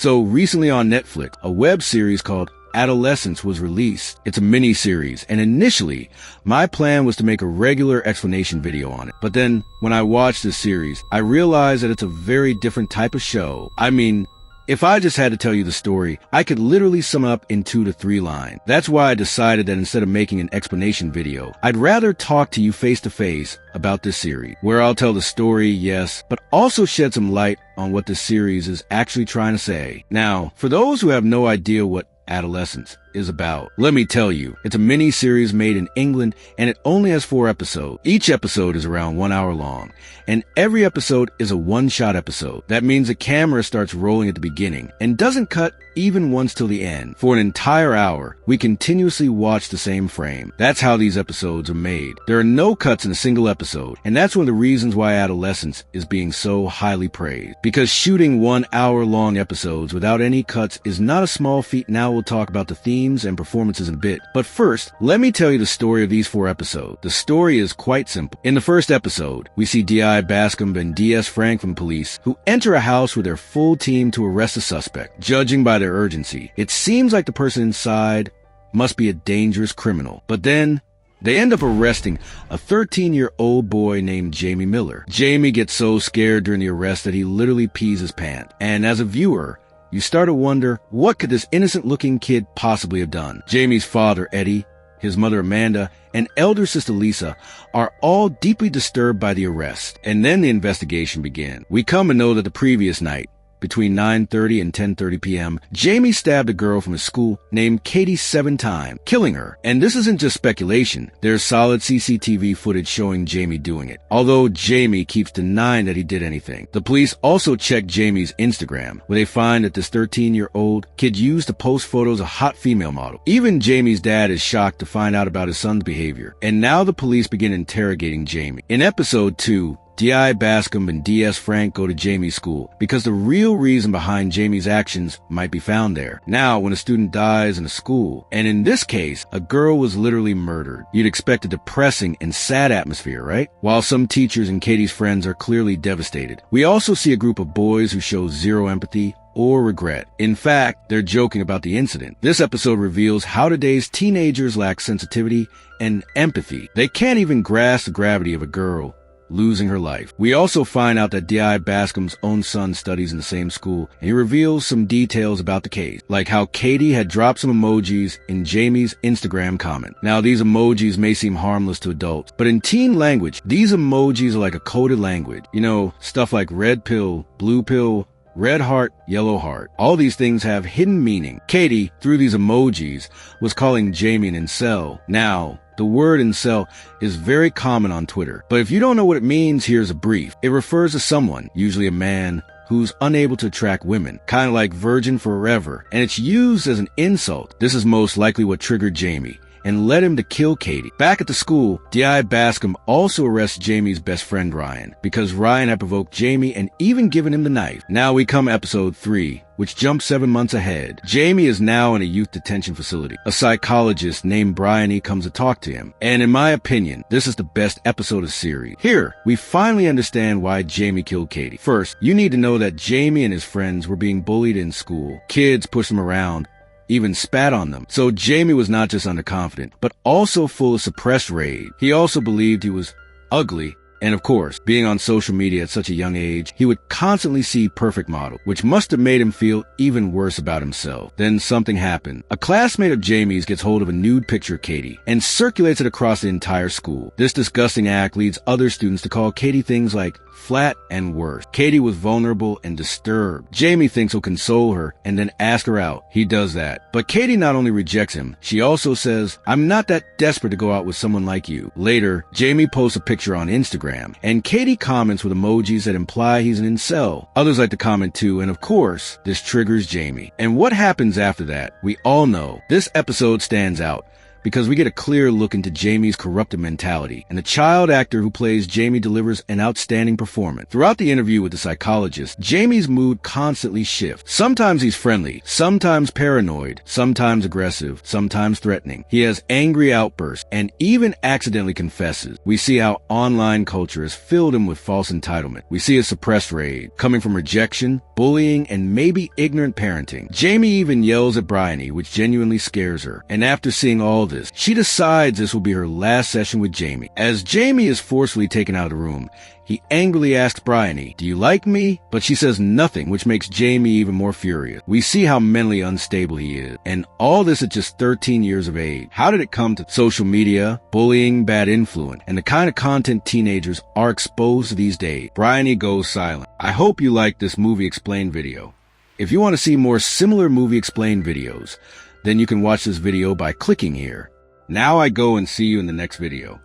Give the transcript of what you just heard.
So recently on Netflix, a web series called Adolescence was released. It's a miniseries, and initially, my plan was to make a regular explanation video on it. But then, when I watched this series, I realized that it's a very different type of show. I mean, if I just had to tell you the story, I could literally sum up in 2 to 3 lines. That's why I decided that instead of making an explanation video, I'd rather talk to you face to face about this series, where I'll tell the story, yes, but also shed some light on what this series is actually trying to say. Now, for those who have no idea what Adolescence is about, let me tell you, it's a mini-series made in England, and it only has 4 episodes. Each episode is around 1 hour long, and every episode is a one-shot episode. That means the camera starts rolling at the beginning and doesn't cut even once till the end. For an entire hour, we continuously watch the same frame. That's how these episodes are made. There are no cuts in a single episode, and that's one of the reasons why Adolescence is being so highly praised. Because shooting 1 hour long episodes without any cuts is not a small feat. Now we'll talk about the themes and performances in a bit. But first, let me tell you the story of these 4 episodes. The story is quite simple. In the first episode, we see D.I. Bascom and D.S. Frank from police who enter a house with their full team to arrest a suspect. Judging by their urgency, it seems like the person inside must be a dangerous criminal. But then, they end up arresting a 13-year-old boy named Jamie Miller. Jamie gets so scared during the arrest that he literally pees his pants. And as a viewer, you start to wonder, what could this innocent-looking kid possibly have done? Jamie's father, Eddie, his mother, Amanda, and elder sister, Lisa, are all deeply disturbed by the arrest. And then the investigation begins. We come to know that the previous night, between 9:30 and 10:30 p.m., Jamie stabbed a girl from his school named Katie 7 times, killing her. And this isn't just speculation. There's solid CCTV footage showing Jamie doing it, although Jamie keeps denying that he did anything. The police also check Jamie's Instagram, where they find that this 13-year-old kid used to post photos of hot female models. Even Jamie's dad is shocked to find out about his son's behavior. And now the police begin interrogating Jamie. In episode 2, D.I. Bascom and D.S. Frank go to Jamie's school because the real reason behind Jamie's actions might be found there. Now, when a student dies in a school, and in this case, a girl was literally murdered, you'd expect a depressing and sad atmosphere, right? While some teachers and Katie's friends are clearly devastated. We also see a group of boys who show zero empathy or regret. In fact, they're joking about the incident. This episode reveals how today's teenagers lack sensitivity and empathy. They can't even grasp the gravity of a girl losing her life. We also find out that D.I. Bascom's own son studies in the same school, and he reveals some details about the case, like how Katie had dropped some emojis in Jamie's Instagram comment. Now, these emojis may seem harmless to adults, but in teen language, these emojis are like a coded language. You know, stuff like red pill, blue pill, red heart, yellow heart. All these things have hidden meaning. Katie, through these emojis, was calling Jamie an incel. Now, the word incel is very common on Twitter, but if you don't know what it means, here's a brief. It refers to someone, usually a man, who's unable to attract women, kind of like virgin forever, and it's used as an insult. This is most likely what triggered Jamie and led him to kill Katie. Back at the school, D.I. Bascom also arrests Jamie's best friend Ryan, because Ryan had provoked Jamie and even given him the knife. Now we come episode 3, which jumps 7 months ahead. Jamie is now in a youth detention facility. A psychologist named Bryony comes to talk to him, and in my opinion, this is the best episode of the series. Here, we finally understand why Jamie killed Katie. First, you need to know that Jamie and his friends were being bullied in school. Kids pushed him around, even spat on them. So Jamie was not just underconfident, but also full of suppressed rage. He also believed he was ugly. And of course, being on social media at such a young age, he would constantly see perfect models, which must have made him feel even worse about himself. Then something happened. A classmate of Jamie's gets hold of a nude picture of Katie and circulates it across the entire school. This disgusting act leads other students to call Katie things like flat and worse. Katie was vulnerable and disturbed. Jamie thinks he'll console her and then ask her out. He does that. But Katie not only rejects him, she also says, "I'm not that desperate to go out with someone like you." Later, Jamie posts a picture on Instagram, and Katie comments with emojis that imply he's an incel. Others like to comment too, and of course, this triggers Jamie. And what happens after that, we all know. This episode stands out because we get a clear look into Jamie's corrupted mentality, and the child actor who plays Jamie delivers an outstanding performance. Throughout the interview with the psychologist, Jamie's mood constantly shifts. Sometimes he's friendly, sometimes paranoid, sometimes aggressive, sometimes threatening. He has angry outbursts and even accidentally confesses. We see how online culture has filled him with false entitlement. We see a suppressed rage coming from rejection, bullying, and maybe ignorant parenting. Jamie even yells at Bryony, which genuinely scares her. And after seeing all this, she decides this will be her last session with Jamie. As Jamie is forcefully taken out of the room, he angrily asks Bryony, "Do you like me?" But she says nothing, which makes Jamie even more furious. We see how mentally unstable he is. And all this at just 13 years of age. How did it come to social media, bullying, bad influence, and the kind of content teenagers are exposed to these days? Bryony goes silent. I hope you liked this movie explained video. If you want to see more similar movie explained videos, then you can watch this video by clicking here. Now I go and see you in the next video.